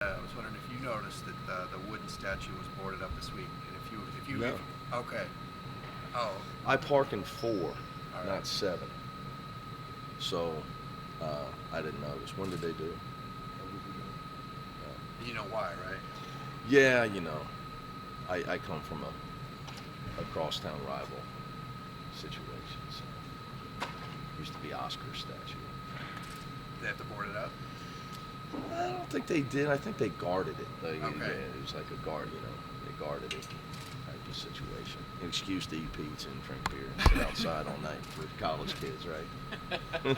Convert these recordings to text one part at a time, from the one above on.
I was wondering if you noticed that the wooden statue was boarded up this week, and if you No. okay, oh, I park in 4, all right. not 7. So I didn't notice. When did they do it? You know why, right? Yeah, I come from a crosstown rival situation. So used to be Oscar's statue. They have to board it up. I don't think they did. I think they guarded it. Okay. Yeah, it was like a guard, they guarded it type of situation. An excuse to eat pizza and drink beer and sit outside all night for college kids, right?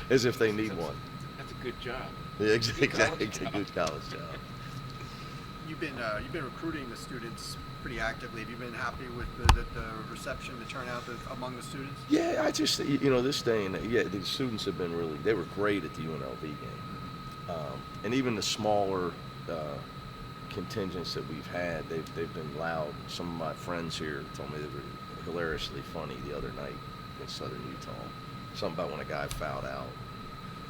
As if they need one. That's a good job. Yeah, exactly. It's a good college job. You've been recruiting the students pretty actively. Have you been happy with the reception, the turnout among the students? Yeah, I just, this day and the students have been they were great at the UNLV game. And even the smaller contingents that we've had, they've been loud. Some of my friends here told me they were hilariously funny the other night against Southern Utah. Something about when a guy fouled out.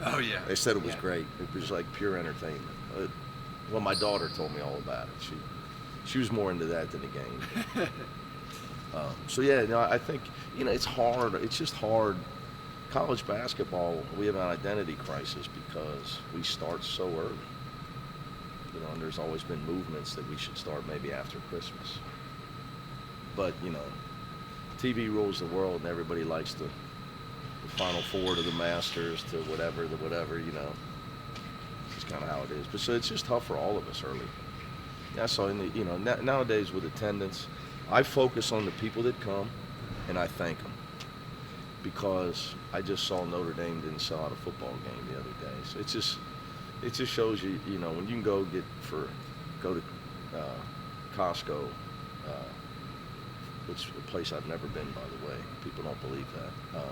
Oh yeah. They said it was great. It was like pure entertainment. Well, my daughter told me all about it. She was more into that than the game. So yeah, I think it's hard. It's just hard. College basketball, we have an identity crisis because we start so early. And there's always been movements that we should start maybe after Christmas. But TV rules the world, and everybody likes the Final Four to the Masters to whatever. It's kind of how it is. But so it's just tough for all of us early. Yeah. So nowadays with attendance, I focus on the people that come, and I thank them. Because I just saw Notre Dame didn't sell out a football game the other day. So it just shows you, when you can go to Costco, which is a place I've never been, by the way. People don't believe that.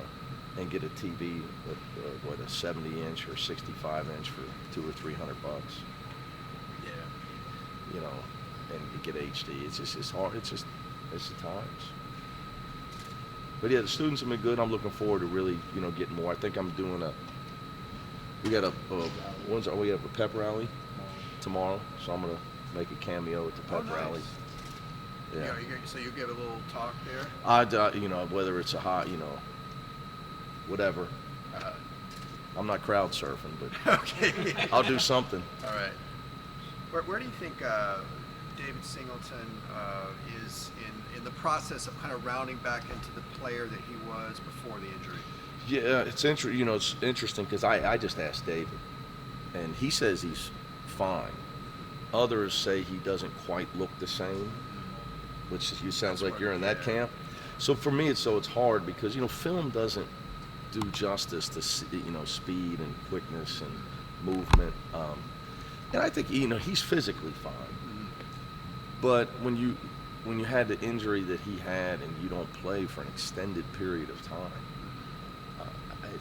And get a TV, a 70-inch or 65-inch for $200 or $300. Yeah. And you get HD. It's hard. It's the times. But yeah, the students have been good. I'm looking forward to really, getting more. I think I'm doing we have a pep rally tomorrow, so I'm gonna make a cameo at the pep nice. rally. Yeah. So you give a little talk there. Whether it's a hot, whatever. I'm not crowd surfing, but Okay. I'll do something. All right. Where do you think David Singleton is in the process of kind of rounding back into the player that he was before the injury? Yeah, it's interesting because I just asked David, and he says he's fine. Others say he doesn't quite look the same, which sounds like you're in that camp. So for me, it's hard because film doesn't do justice to speed and quickness and movement. And I think he's physically fine. But when you had the injury that he had and you don't play for an extended period of time,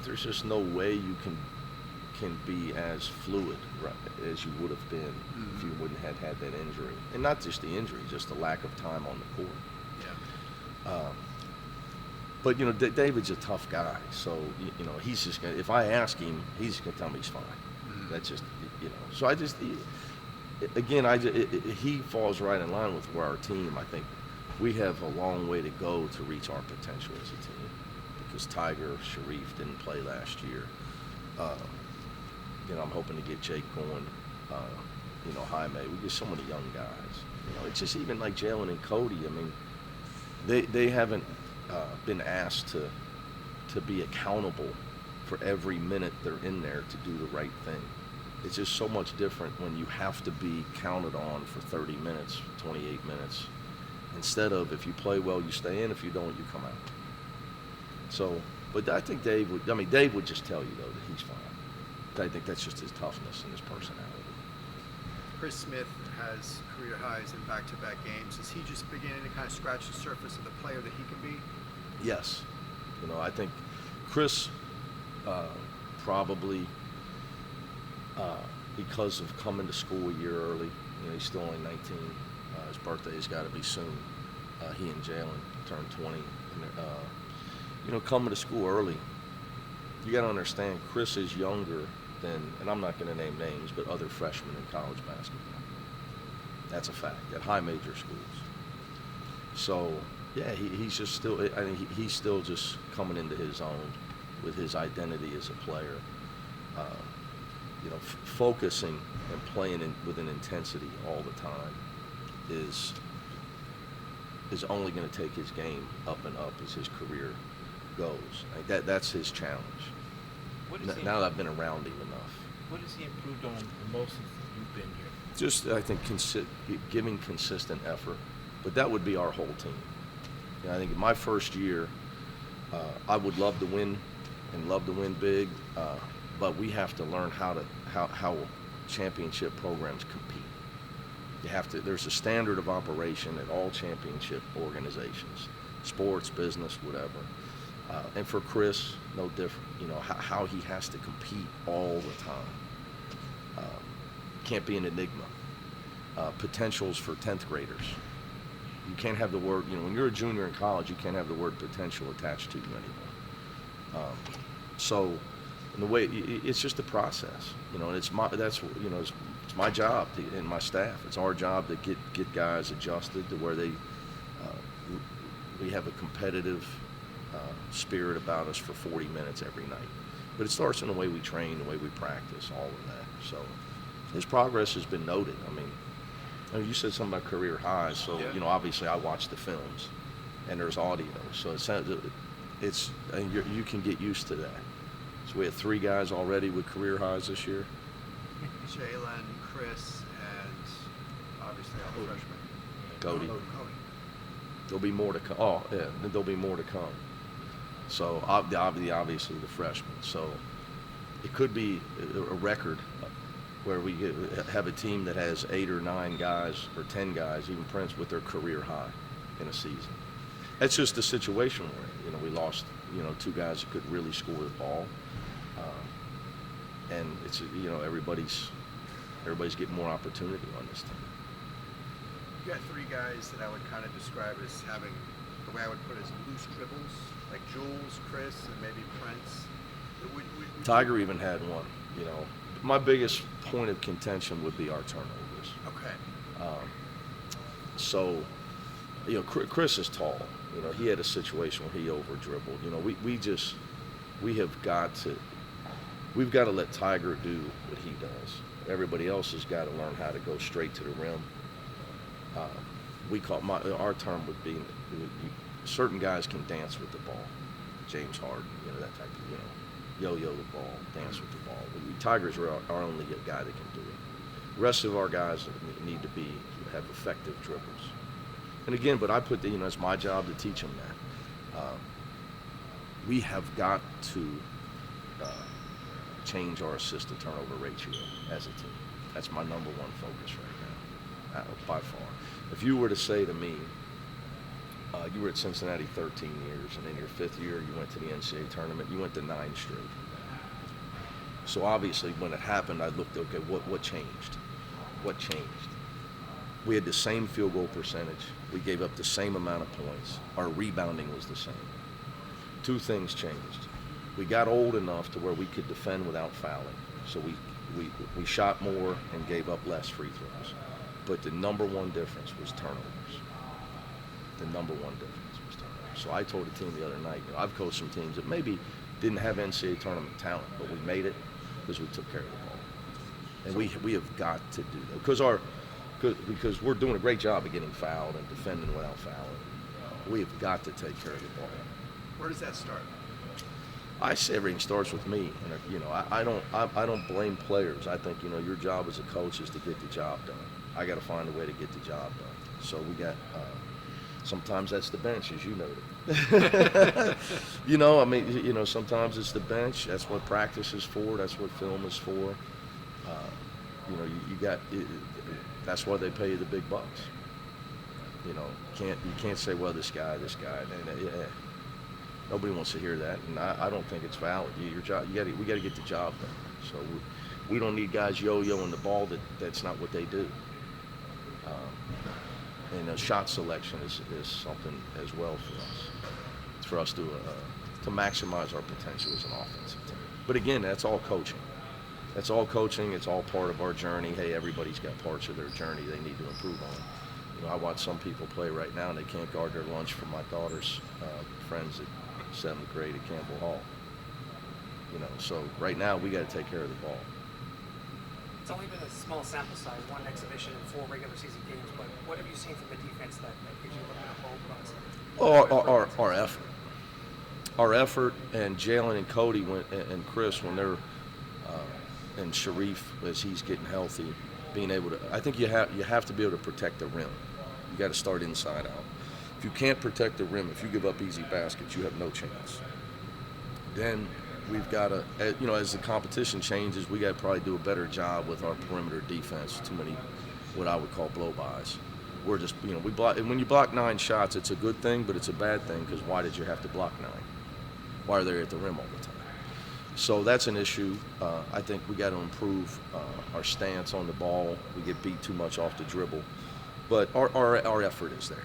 there's just no way you can be as fluid as you would have been if you wouldn't have had that injury. And not just the injury, just the lack of time on the court. Yeah. But David's a tough guy, so he's just gonna. If I ask him, he's just gonna tell me he's fine. That's just So he falls right in line with where our team. I think we have a long way to go to reach our potential as a team because Tiger, Sharif didn't play last year. I'm hoping to get Jake going. Jaime. We get so many young guys. It's just even like Jalen and Cody. I mean, they haven't been asked to be accountable for every minute they're in there to do the right thing. It's just so much different when you have to be counted on for 30 minutes, 28 minutes, instead of if you play well, you stay in. If you don't, you come out. So, but I think Dave would just tell you though that he's fine. I think that's just his toughness and his personality. Chris Smith has career highs in back-to-back games. Is he just beginning to kind of scratch the surface of the player that he can be? Yes. I think Chris probably because of coming to school a year early, he's still only 19. His birthday's got to be soon. He and Jalen turned 20. Coming to school early, you got to understand Chris is younger than, and I'm not going to name names, but other freshmen in college basketball. That's a fact, at high major schools. So, yeah, he's just still, I think he's still just coming into his own with his identity as a player. Focusing and playing with an intensity all the time is only going to take his game up and up as his career goes. Like that's his challenge. Now that I've been around him enough. What has he improved on the most since you've been here? Just, I think, giving consistent effort. But that would be our whole team. I think in my first year, I would love to win and love to win big, but we have to learn how championship programs compete. You have to. There's a standard of operation at all championship organizations, sports, business, whatever. And for Chris, no different. How he has to compete all the time. Can't be an enigma. Potentials for 10th graders. You can't have the word, when you're a junior in college, you can't have the word potential attached to you anymore. So, in the way, it's just a process, and it's my job and my staff. It's our job to get guys adjusted to where we have a competitive spirit about us for 40 minutes every night. But it starts in the way we train, the way we practice, all of that. So, his progress has been noted. You said something about career highs, so yeah. Obviously I watch the films, and there's audio, so you can get used to that. So we had 3 guys already with career highs this year. Jalen, Chris, and obviously all the freshmen. Cody. Cody. There'll be more to come. Oh, yeah, there'll be more to come. So obviously the freshmen. So it could be a record where we have a team that has 8 or 9 guys or 10 guys, even Prince, with their career high in a season. That's just the situation we're in. We lost, 2 guys that could really score the ball, and it's everybody's getting more opportunity on this team. You got 3 guys that I would kind of describe as having, the way I would put it, is loose dribbles, like Jules, Chris, and maybe Prince. Tiger even had one. My biggest point of contention would be our turnovers. Okay. So, Chris is tall. He had a situation where he over dribbled. We've got to let Tiger do what he does. Everybody else has got to learn how to go straight to the rim. Our term would be, certain guys can dance with the ball. James Harden, that type of, yo-yo the ball, dance with the ball. Tiger's our only guy that can do it. The rest of our guys need to have effective dribbles. And again, but I put it's my job to teach them that. We have got to change our assist to turnover ratio as a team. That's my number one focus right now, by far. If you were to say to me, you were at Cincinnati 13 years, and in your 5th year you went to the NCAA tournament, you went to 9 straight. So obviously when it happened, I looked, okay, what changed? What changed? We had the same field goal percentage. We gave up the same amount of points. Our rebounding was the same. 2 things changed. We got old enough to where we could defend without fouling. So we shot more and gave up less free throws. But the number one difference was turnovers. The number one difference was turnovers. So I told the team the other night, I've coached some teams that maybe didn't have NCAA tournament talent, but we made it because we took care of the ball. And we have got to do that because we're doing a great job of getting fouled and defending without fouling. We have got to take care of the ball. Where does that start? I say everything starts with me, and I don't blame players. I think your job as a coach is to get the job done. I got to find a way to get the job done. So we got sometimes that's the bench, as you noted. Sometimes it's the bench. That's what practice is for. That's what film is for. That's why they pay you the big bucks. You can't say, well, this guy. Nobody wants to hear that, and I don't think it's valid. Your job, we got to get the job done. So we don't need guys yo-yoing the ball. That's not what they do. And shot selection is something as well for us. It's for us to maximize our potential as an offensive team. But again, that's all coaching. That's all coaching. It's all part of our journey. Hey, everybody's got parts of their journey they need to improve on. You know, I watch some people play right now and they can't guard their lunch for my daughter's friends at 7th grade at Campbell Hall. You know, so right now we got to take care of the ball. It's only been a small sample size, one exhibition and 4 regular season games, but what have you seen from the defense that gives you a little bit of hope? Our effort. Our effort, and Jalen and Cody and Chris, when they're and Sharif, as he's getting healthy, being able to, I think you have to be able to protect the rim. You got to start inside out. If you can't protect the rim, if you give up easy baskets, you have no chance. Then we've got to, you know, as the competition changes, we got to probably do a better job with our perimeter defense. Too many, what I would call blow-bys. We're just, you know, we block, and when you block 9 shots, it's a good thing, but it's a bad thing because why did you have to block 9? Why are they at the rim all the time? So that's an issue. I think we got to improve our stance on the ball. We get beat too much off the dribble, but our effort is there,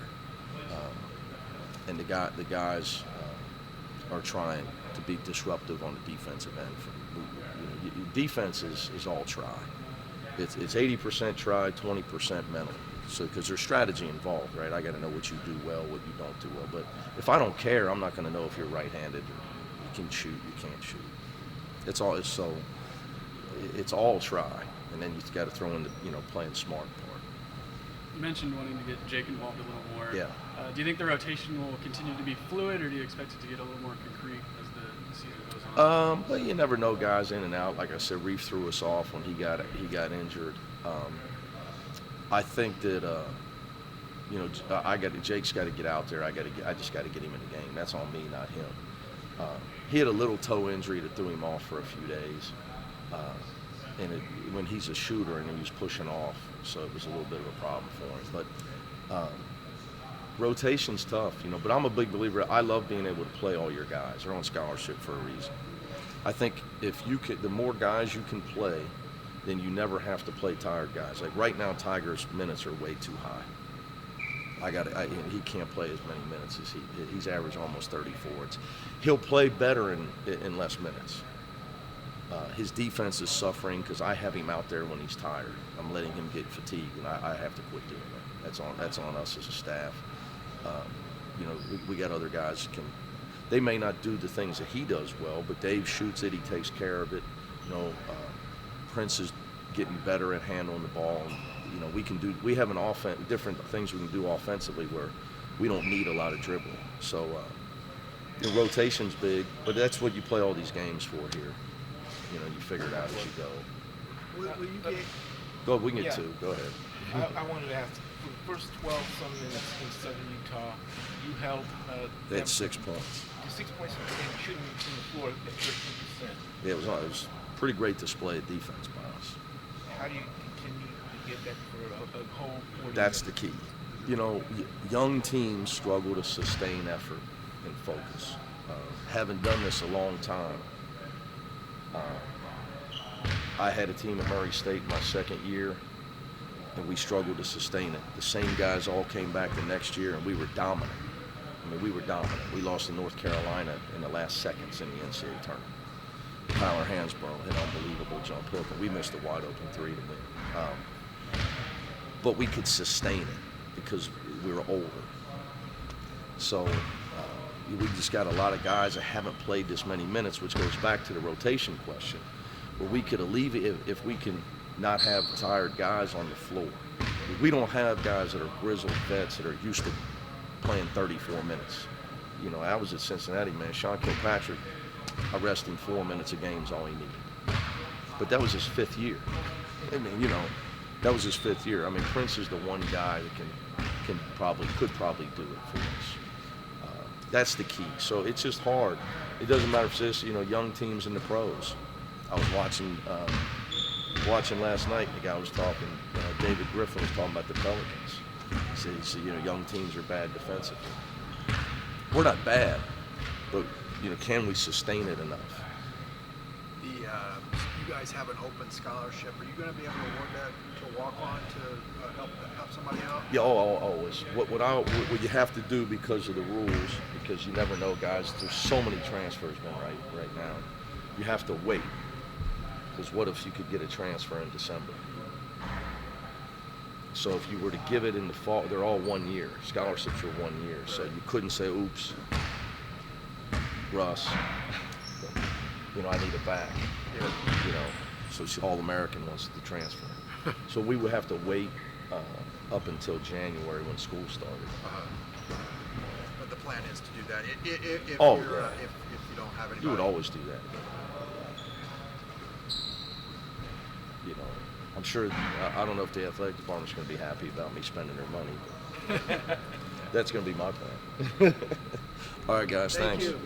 and the guys are trying to be disruptive on the defensive end. Defense is all try. It's 80% try, 20% mental. So because there's strategy involved, right? I got to know what you do well, what you don't do well. But if I don't care, I'm not going to know if you're right-handed. Or you can shoot, you can't shoot. It's all try, and then you got to throw in the playing smart part. You mentioned wanting to get Jake involved a little more. Yeah. Do you think the rotation will continue to be fluid, or do you expect it to get a little more concrete as the season goes on? Well, you never know, guys in and out. Like I said, Reef threw us off when he got injured. I think that Jake's got to get out there. I just got to get him in the game. That's on me, not him. He had a little toe injury that threw him off for a few days, when he's a shooter and he was pushing off, so it was a little bit of a problem for him. But rotation's tough, But I'm a big believer. I love being able to play all your guys. They're on scholarship for a reason. I think the more guys you can play, then you never have to play tired guys. Like right now, Tiger's minutes are way too high. He can't play as many minutes as he's averaged almost 34. He'll play better in less minutes. His defense is suffering because I have him out there when he's tired. I'm letting him get fatigued, and I have to quit doing that. That's on us as a staff. We got other guys they may not do the things that he does well, but Dave shoots it. He takes care of it. Prince is getting better at handling the ball. We have different things we can do offensively where we don't need a lot of dribbling. So rotation's big, but that's what you play all these games for here. You figure it out as you go. Will you get? Go. We can get 2. Go ahead. I wanted to ask, for the first 12-some minutes in Southern Utah, you held They had 6 points. 6 points and shooting from the floor at 13%. Yeah, it was pretty great display of defense by us. How do you continue to get that for a whole 40 That's minutes? the key. Young teams struggle to sustain effort and focus. Haven't done this a long time. I had a team at Murray State my second year, and we struggled to sustain it. The same guys all came back the next year, and we were dominant. We were dominant. We lost to North Carolina in the last seconds in the NCAA tournament. Tyler Hansbrough hit an unbelievable jump hook, and we missed a wide-open 3 to win. But we could sustain it because we were older. So we just got a lot of guys that haven't played this many minutes, which goes back to the rotation question, where we could alleviate if we can not have tired guys on the floor. We don't have guys that are grizzled vets that are used to playing 34 minutes. I was at Cincinnati, man. Sean Kilpatrick, I rest him 4 minutes a game is all he needed. But that was his 5th year. That was his 5th year. Prince is the one guy that could probably do it for us. That's the key. So it's just hard. It doesn't matter if it's young teams in the pros. I was watching last night. The guy was talking. David Griffin was talking about the Pelicans. He said young teams are bad defensively. We're not bad, but can we sustain it enough? You guys have an open scholarship. Are you going to be able to award that to a walk-on to help somebody out? Yeah, always. What you have to do because of the rules, because you never know, guys. There's so many transfers right now. You have to wait. Because what if you could get a transfer in December? So if you were to give it in the fall, they're all 1 year. Scholarships are 1 year. So you couldn't say, oops, Russ, I need it back. So All-American wants to transfer. So we would have to wait up until January when school started. But the plan is to do that. If you don't have anybody. You would always do that. I'm sure, I don't know if the athletic department's going to be happy about me spending their money, but that's going to be my plan. All right, guys, Thank thanks. you.